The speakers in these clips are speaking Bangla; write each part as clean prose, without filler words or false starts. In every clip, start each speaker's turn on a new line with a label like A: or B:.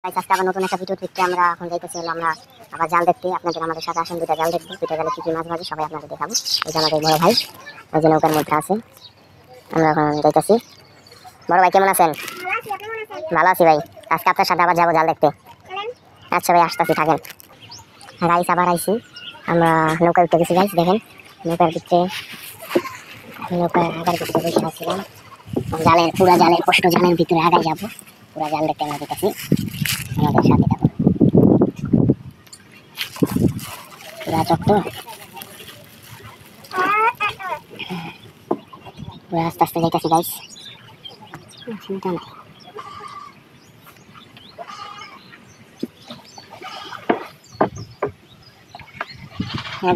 A: আজকে আবার নতুন একটা ভিডিও দেখতে আমরা এখন যাইতেছি আমরা আবার জাল দেখতে। আপনাদের আমাদের সাথে আসেন, দুটা জাল দেখবো। দুটা জালে কি কি মাছ ভাজি সবাই আপনাদের দেখাবো। এই যে আমাদের বড় ভাই ওই যে নৌকার মধ্যে আছে, আমরা এখন যাইতেছি। বড় ভাই কেমন আছেন? ভালো আছি ভাই। আজকে আপনার সাথে আবার যাবো জাল দেখতে। আচ্ছা ভাই, আসতেছি, থাকেন। রাইস আবার আইসি, আমরা নৌকায় উঠতে গেছি। গাইস দেখেন নৌকার ভিতরে, নৌকায় আগার ভিতরে বসে আসছিলাম। জালের পুরা জালের কষ্ট জালের ভিতরে আগায় যাবো। পুরা জাল দেখতে আমরা যেতেছি, আমাদের সাথে থাকুন। পুরা চক তো, পুরা আস্তে আস্তে যাইতেছি গাইস, চিন্তা নাই।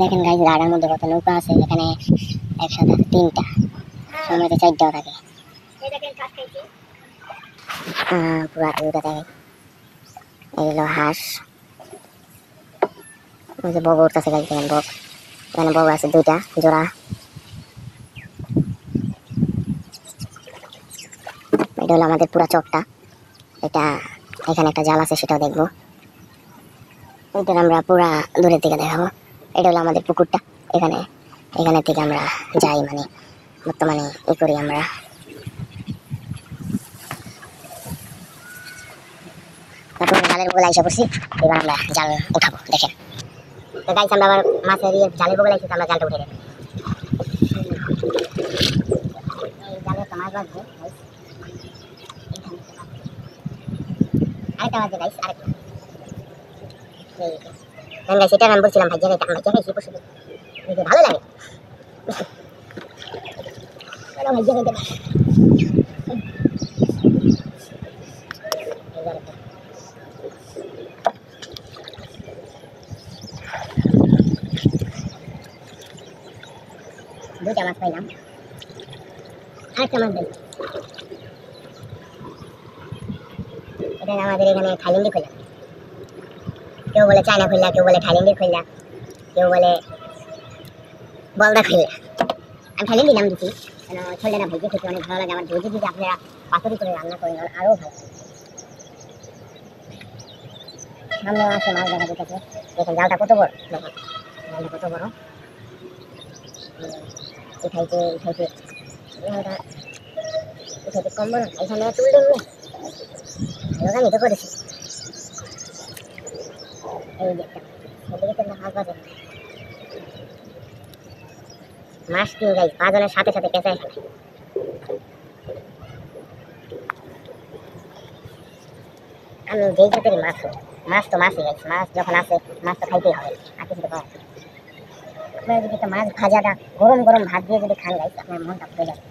A: দেখেন গাইস রাডার মধ্যে কত নৌকা আছে, যেখানে একসাথে আছে তিনটা, সময়তে চারটাও থাকে। পুরা নৌকা থাকে। এই হলো হাঁস, ওই যে বগ উঠতেছে গাইস, দেখেন বগ, এখানে বগ আছে দুইটা জোড়া। এটা হলো আমাদের পুরা চকটা। এটা এখানে একটা জাল আছে, সেটাও দেখবো। এটা আমরা পুরা দূরের থেকে দেখাবো। এটা হলো আমাদের পুকুরটা, এখানে এখানে থেকে আমরা যাই, মানে বর্তমানে ই করি আমরা। তারপর জালের বগলে এসে পড়ছি, এবার আমরা জাল উঠাবো। দেখেন তো গাইস, আমরা আবার মাছের জালের বগলে এসে আমরা জালটা উঠে দেবো। জালে একটা মাছ বাঁধবো আরেকটা বাজে গাইস, আরেকটা। সেটা আমি বলছিলাম ভাই জায়গাটা আমরা জায়গায় পশু ভালো লাগে। ভাই জায়গাটা দুইটা মাছ পাইলাম, আরেকটা মাছ দেয়। এটা আমাদের এখানে থাইল্যান্ডি খোলা, কেউ বলে চায়না খোলা, কেউ বলে থাইল্যান্ডি খোলা, কেউ বলে বলদা খোলা। আমি থাইল্যান্ডি নাম দিচ্ছি কেন ছোলাটা ভেজে খেতে অনেক ভালো লাগে আমার। ভেজে যদি আপনারা পাতুরি করে রান্না করেন আরও ভালো। সামনে আসে মাছ দেখা যেতেছে, দেখেন জালটা কত বড়, দেখেন জালটা কত বড়। উঠাইতে উঠাইতে জালটা উঠাইতে কম বড়, এখানে তুলতে ভালো গান এটা করেছি। এই যে একটা হাঁস বাজে মাছ কিনে যাই বাজানোর সাথে সাথে পেঁচায় ফেলে। আমি যেই জাতের মাছ হোক, মাছ তো মাছই গাইছি, মাছ যখন আসে মাছ তো খাইতেই হবে, আর কিছু তো পাওয়া। আপনারা যদি একটা মাছ ভাজাটা গরম গরম ভাত দিয়ে যদি খান গাইছি, আপনার মনটা ভরে যাবে।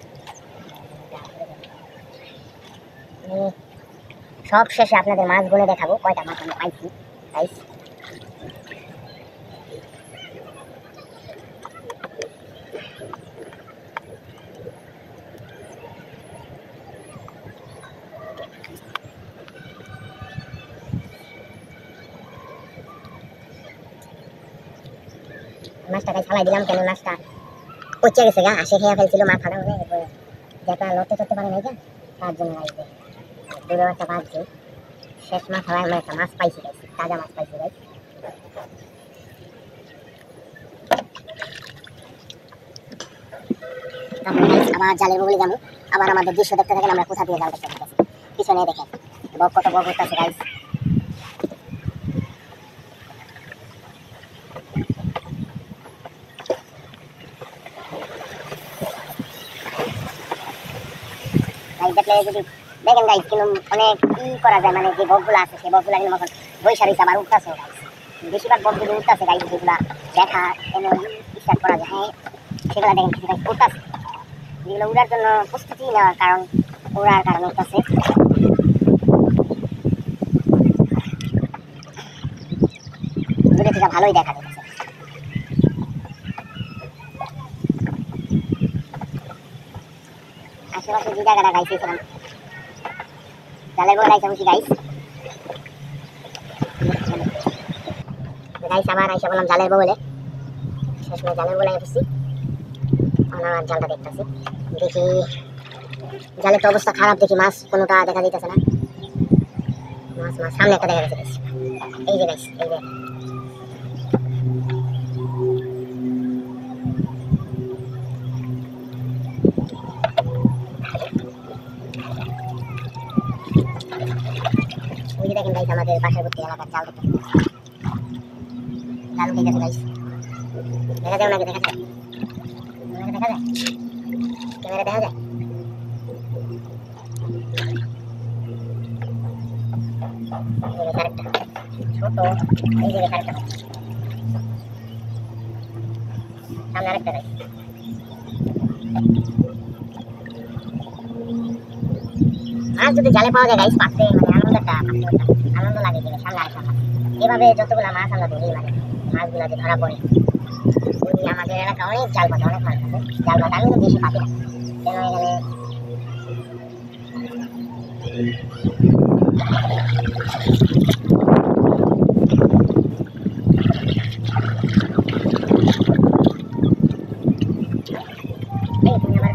A: সব শেষে আপনাদের মাছ গুনে দেখাবো কয়টা মাছ আমি পাইছি গাইস। মাছটাকে ছালাই দিলাম, কেন মাছটা পচে গেছে গা, আসে খেয়ে ফেলছিল মাথাটা মনে যেটা লড়তে চড়তে পারে না, তার জন্য লাগবে দুটো একটা বাজছে। শেষ মাছ হওয়ায় আমরা একটা মাছ পাইছি গাইছি, তাজা মাছ পাইছি গাইছি। আবার জালের বগলে যাবো, আবার আমাদের দৃশ্য দেখতে থাকেন। আমরা কোথা দিয়ে জাল দেখতে পাচ্ছি, পিছনে দেখেন বক কত বক উঠতেছে গাইস। দেখলে যদি দেখেন গাইস, কিন্তু অনেক ই করা যায়, মানে যে বকগুলো আছে সেই বকগুলো কিন্তু এখন বৈশা রয়েছে, আবার উঠতেছে গাইস। বেশিরভাগ বক যদি উঠতেছে গাইস, যেগুলা দেখা স্টার্ট করা যায়, হ্যাঁ সেগুলো দেখেন কিছু গাইস উঠতেছে, যেগুলো উড়ার জন্য প্রস্তুতি নেওয়ার কারণ, উড়ার কারণে উঠতেছে। দূরে থেকে ভালোই দেখা যাচ্ছে। আশেপাশে যে জায়গাটা গাইছিলাম জালের বগলে আইসা বসি গাইস। গাইস আবার আইসা বললাম জালের বগলে, শেষমেশ জালের বগলে বসছি। আমার জালটা দেখতেছি, দেখি জালের তো অবস্থা খারাপ, দেখি মাছ কোনোটা দেখা যাইতেছে না। মাছ মাছ মাছ সামনে একটা দেখা গেছে গাইস, এই যে গাইস, এই যে ওই যে দেখেন গাইস আমাদের পার্শ্ববর্তী এলাকার জাল দেখতে জাল উঠে গেছে গাইস, দেখা যায় ওনাকে দেখা যায়, ওনাকে দেখা যায়, ক্যামেরা দেখা যায়। আরেকটা ছোট, এই যে আরেকটা সামনে আরেকটা গাইস। মাছ যদি জালে পাওয়া যায় গাইস পাতে মানে আনন্দ লাগে যে সামনে আরেকটা মাছ। এভাবে যতগুলো মাছ আমরা ধরি মানে মাছগুলো যে ধরা পড়ে, ওই আমাদের এলাকা অনেক জাল পাতা, অনেক মাছ আছে জাল পাতা, আমি তো বেশি পাতি না কেন এখানে তুমি আমার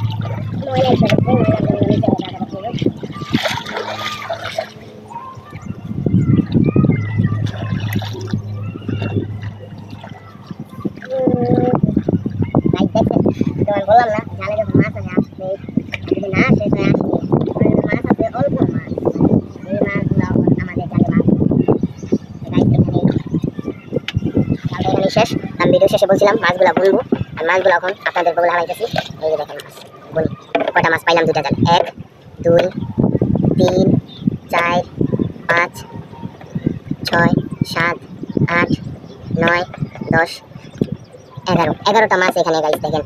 A: মোবাইল বললাম না জালে যখন মাছ আছে আসবে, যদি না আসে তাই আসবে, মাছ আছে অল্প মাছ, এই মাছগুলো আমাদের জালে মাছ এখানে শেষ। আমি ভিডিও শেষে বলছিলাম মাছগুলো বুনবো, আর মাছগুলো এখন আপনাদের বলে হারাইতেছি। এই যে দেখেন মাছ বুনি, কয়টা মাছ পাইলাম দুইটা জালে, 1 2 3 4 5 6 7 8 9 10 11টা মাছ এখানে গাইস দেখেন,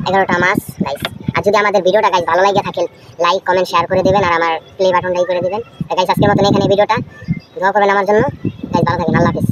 A: 11টা মাছ গাইস। আর যদি আমাদের ভিডিওটা গাইস ভালো লাগে থাকে লাইক কমেন্ট শেয়ার করে দিবেন, আর আমার প্লে বাটনটাই করে দিবেন। গাইস আজকের মতন এখানে ভিডিওটা, দোয়া করবেন আমার জন্য গাইস, ভালো থাকেন, আল্লাহ হাফেজ।